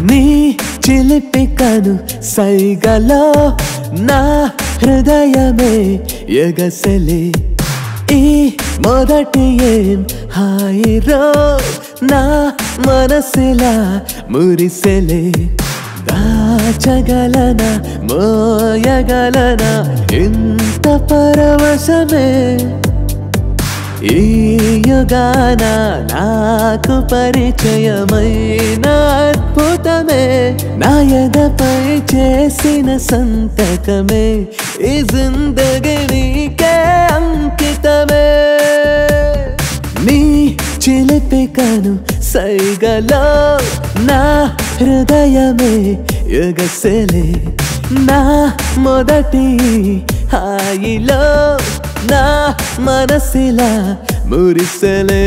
నీ చిలిపి కను సైగలో నా హృదయమే ఎగసెలే ఈ మొదటి ఏం హాయిరో నా మనసిలా మురిసెలే దాచగలనా మోయగలనా ఇంత పరవశమే ఈ యుగాన నాకు పరిచయమైన అద్భుతమే నా ఎదపై చేసిన సంతకమే ఈ జిందగీ నీకే అంకితమే నీ చిలిపి కను సైగలో నా హృదయమే ఎగసెలే నా మొదటి హాయిలో నా మనసిలా మురిసెలే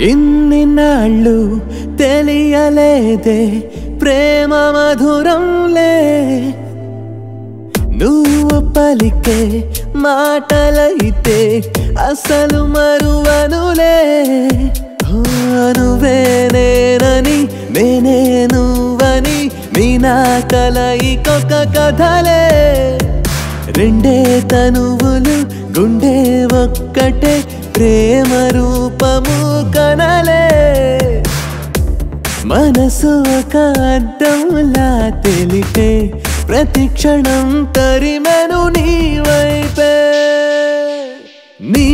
ఇన్ని నాళ్ళు తెలియలేదే ప్రేమ మధురంలే నువ్వు పలికే మాటలైతే అసలు మరువనులే నువ్వే నేనని నేనే నువ్వని మీ నా కలయికొక కథలే రెండే తనువులు గుండె ఒక్కటే ప్రేమ రూపము కనలే మనసు ఒక అద్దంలా తెలిపే ప్రతి క్షణం తరిమెను నీ వైపే నీ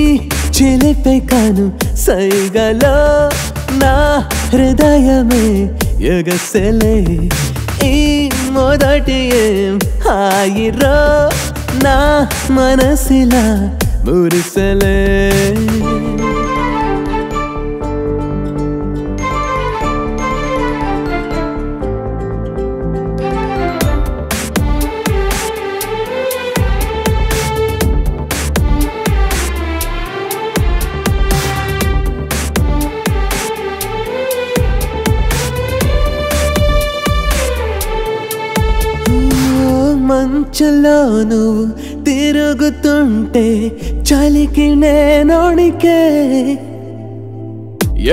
చిలిపి కను సైగలో నా హృదయమే ఎగసెలే ఈ మొదటి ఏం హాయిరో నా మనసిలా మురిసెలే మంచులో నువ్వు తిరుగుతుంటే చలికి నేనొణికే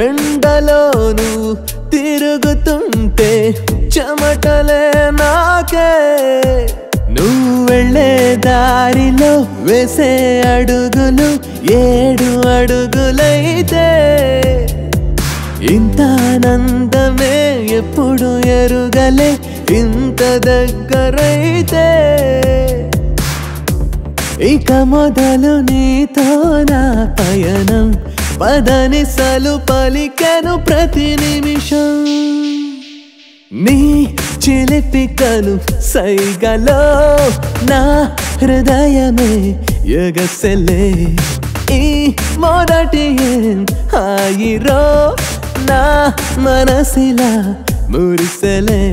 ఎండలో నువ్వు తిరుగుతుంటే చెమటలే నాకే నువ్వు వెళ్ళే దారిలో వేసే అడుగులు 7 అడుగులైతే ఇంత ఆనందమే ఎప్పుడు ఎరుగలే ఇంత దగ్గరైతే ఇక మొదలు నీతో నా పయనం పదనిసలు పలికెను ప్రతి నిమిషం నీ చిలిపి కను సైగలో నా హృదయమే ఎగసెలే ఈ మొదటి ఏం హాయిరో నా మనసిలా మురిసెలే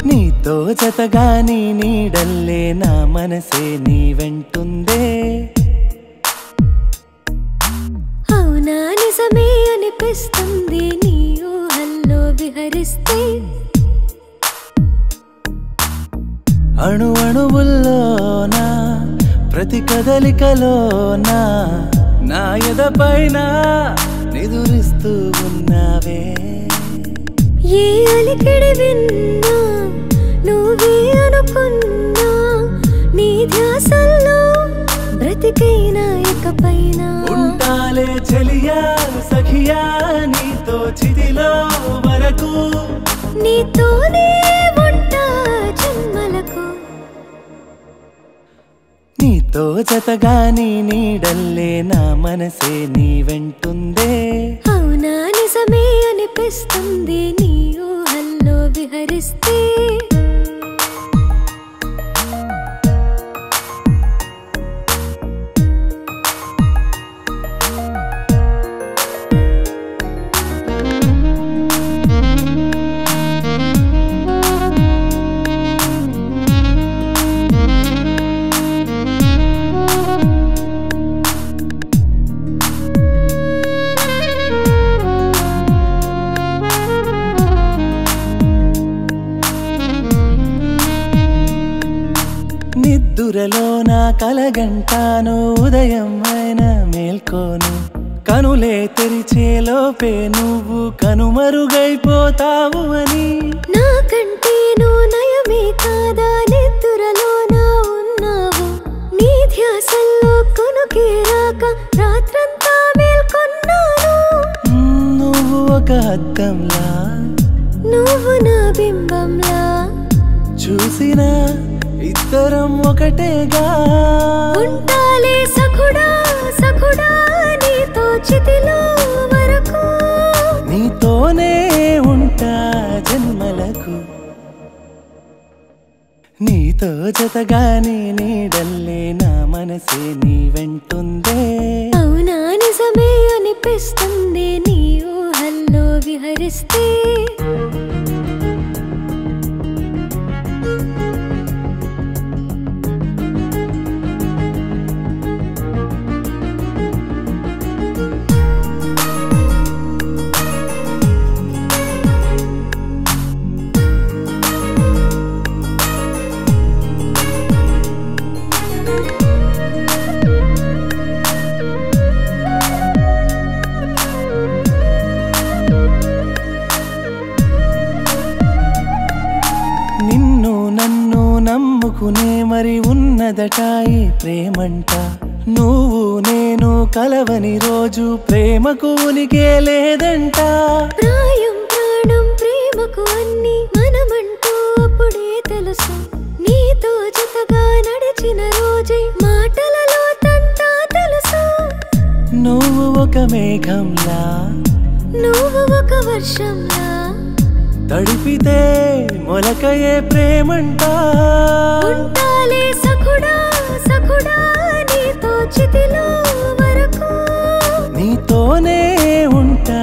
నీతో జతగా నీ నీడల్లే నా మనసే నీ వెంటుందే అవునా నిజమే అనిపిస్తుంది నీ ఊహల్లో విహరిస్తే అణు అణువుల్లోనా ప్రతి కదలికలోనా నా ఎదపైన నిదురిస్తూ ఉన్నావే ఏ అలికిడి విన్నా నువ్వే అనుకున్నా నీ ధ్యాసల్లో బ్రతికైనా ఇకపైన ఉంటాలే చెలియా సఖియా నీతో చితిలో వరకు నీతోనే ఉంటా జన్మలకు నీతో జతగా నీ నీడల్లే నా మనసే నీ వెంటుందే. అవునా నిజమే అనిపిస్తుంది నీ ఊహల్లో విహరిస్తే. నిద్దురలో నా కలగంటాను, ఉదయం అయినా మేల్కోను. కనులే తెరిచేలోపే నువ్వు కనుమరుగైపోతావు అని. నాకంటేను నయమే కాదా నిద్దురలో నా ఉన్నావు. నీ ధ్యాసల్లో కొనుకే రాక రాత్రంతా మేల్కొన్నాను. నువ్వు ఒక అద్దంలా, నువ్వు నా బింబంలా, చూసినా ఇద్దరం ఒకటేగా. ఉంటాలే సఖుడా సఖుడా నీతో చితిలో వరకు. నీతోనే ఉంటా జన్మలకు. నీతో జతగా నీ నీడల్లే నా మనసే నీ వెంటుందే. అవునా నిజమే అనిపిస్తుంది నీ ఊహల్లో విహరిస్తే. నిన్ను నన్ను నమ్ముకునే మరి ఉన్నదటాయి ప్రేమంట. నువ్వు నేను కలవని రోజు ప్రేమకు ఉనికే లేదంట. ప్రాయం ప్రాణం ప్రేమకు అన్ని మనమంటూ అప్పుడే తెలుసు. నీతో జతగా నడిచిన రోజే మాటలలో తంతా తెలుసు. నువ్వు ఒక మేఘంలా, నువ్వు ఒక వర్షంలా, తడిపితే మొలకయే ప్రేమంట. ఉంటాలే సఖుడా సఖుడా నీతో చితిలో వరకు. నీతోనే ఉంటా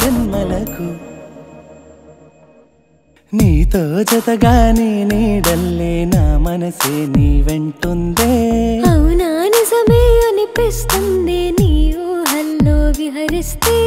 జన్మలకు. నీతో జతగా నీ నీడల్లే నా మనసే నీ వెంటుందే. అవునా నిజమే అనిపిస్తుంది నీ ఊహల్లో విహరిస్తే.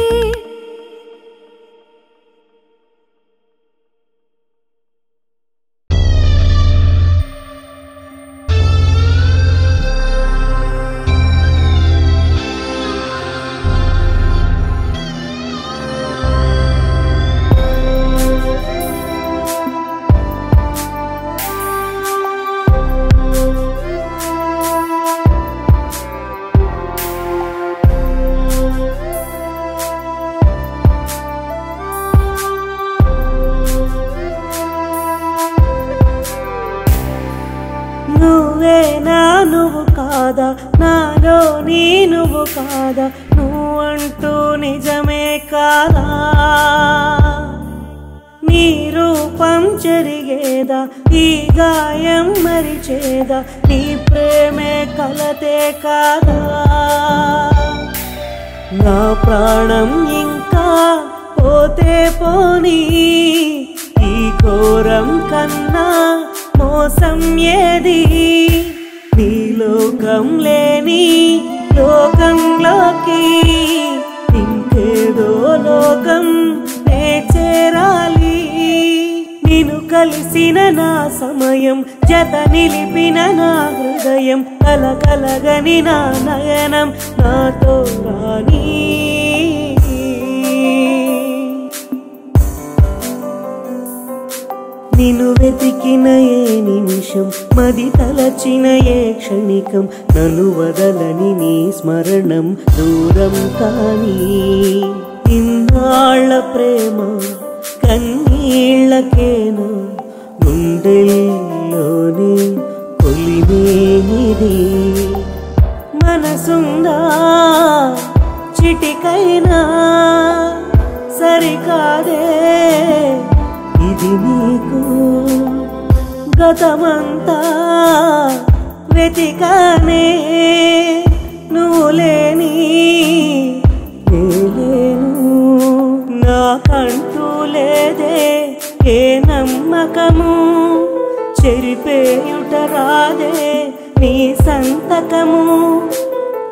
నువ్వేనా నువ్వు కాదా, నాలో నీ నువ్వు కాదా, నువ్వంటూ నిజమే కాదా. నీ రూపం చెరిగేదా, ఈ గాయం మరిచేదా, నీ ప్రేమే కలతే కాదా. నా ప్రాణం ఇంకా పోతే పోనీ, ఈ ఘోరం కన్నా మోసం ఏది. నీ లోకం లేని లోకంలోకి ఇంకేదో లోకం నే చేరాలి. నిన్ను కలిసిన నా సమయం, జత నిలిపిన నా హృదయం, కలగని నా నయనం నాతో రాని. నిన్ను వెతికిన ఏ నిమిషం, మది తలచిన ఏ క్షణికం, నన్ను వదలని నీ స్మరణం దూరం కాని. ఇన్నాళ్ళ ప్రేమ కన్నీళ్ళకేనా, గుండెల్లోనే కొలిమేనిది. గతమంతా వెతికానే నువ్వు లేని లేను నాకంటూ లేదే ఏ నమ్మకము చెరిపేయుట రాదే నీ సంతకము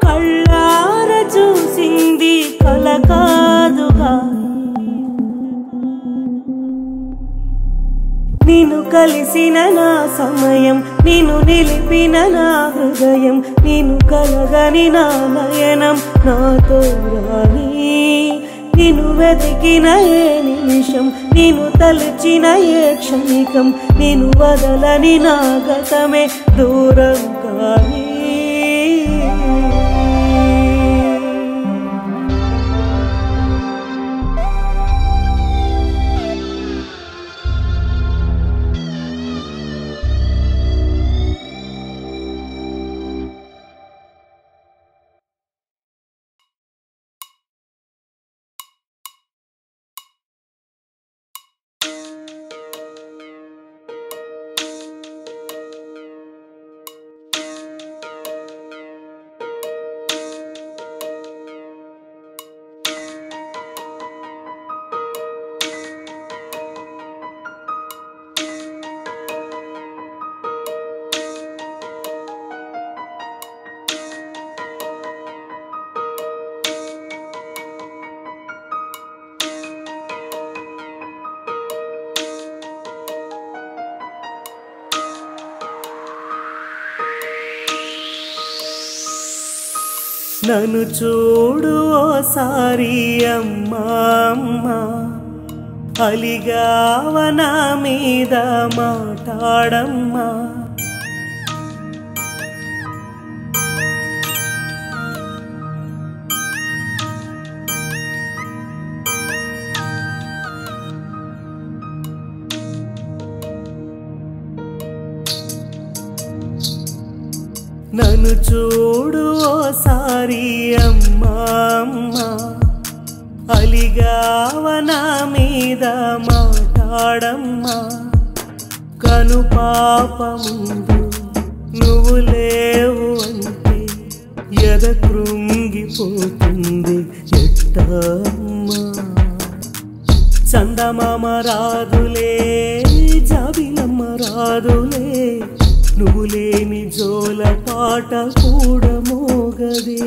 కళ్ళార చూసింది కల కాదుగా నిన్ను కలిసిన నా సమయం నిన్ను నిలిపిన నా హృదయం నిన్ను కలగని నా నయనం నాతో రాని నిన్ను వెతికిన ఏ నిమిషం నిన్ను తలచిన ఏ క్షణికం నిన్ను వదలని నా గతమే దూరం కానీ నన్ను చూడు ఓసారి అమ్మా అమ్మా అలిగావ నా మీద మాట్లాడమ్మా నన్ను చూడు ఓసారి అమ్మా అమ్మా అలిగావ నా మీద మాట్లాడమ్మా కను పాప ముందు నువ్వు లేవు అంటే ఎద కృంగిపోతుంది ఎట్టమ్మా చందమామ రాదులే జాబిలమ్మ రాదులే నువ్వు లేని జోల పాట కూడా మోగదే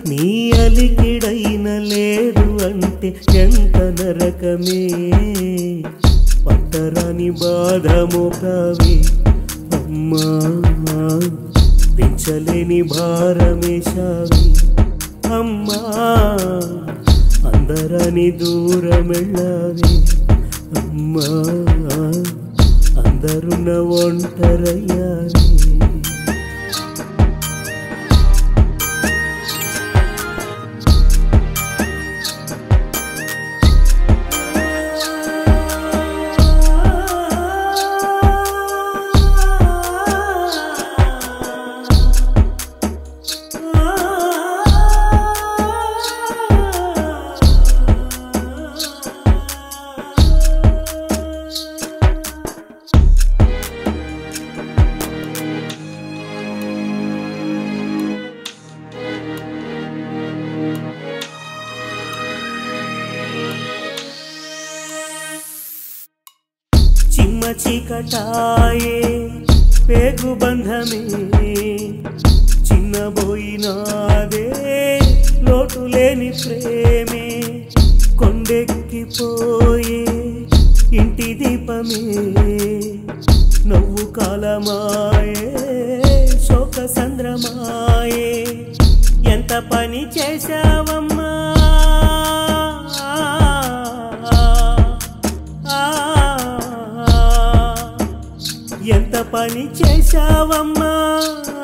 నీ అలికిడైన లేదు అంటే ఎంత నరకమే పట్టరాని బాధ మోకవే అమ్మా పెంచలేని భారమేశావి అమ్మా అందరని దూరమెళ్ళావి అమ్మా అందరున్న ఒంటరయ్యాని చీకటాయే పేగు బంధమే చిన్నబోయినాదే లోటు లేని ప్రేమే కొండెక్కిపోయే ఇంటి దీపమే నవ్వు కాలమాయే శోక సంద్రమాయే ఎంత పని చేశావమ్మా ఎంత పని చేశావమ్మా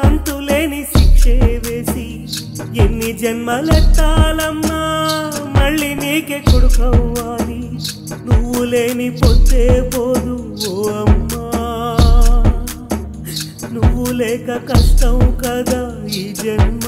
అంతులేని శిక్షే వేసి ఎన్ని జన్మలెత్తాలమ్మా మళ్ళీ నీకే కొడుకవ్వాలి నువ్వు లేని పొద్దే పోదు ఓ అమ్మా నువ్వు లేక కష్టం కదా ఈ జన్మ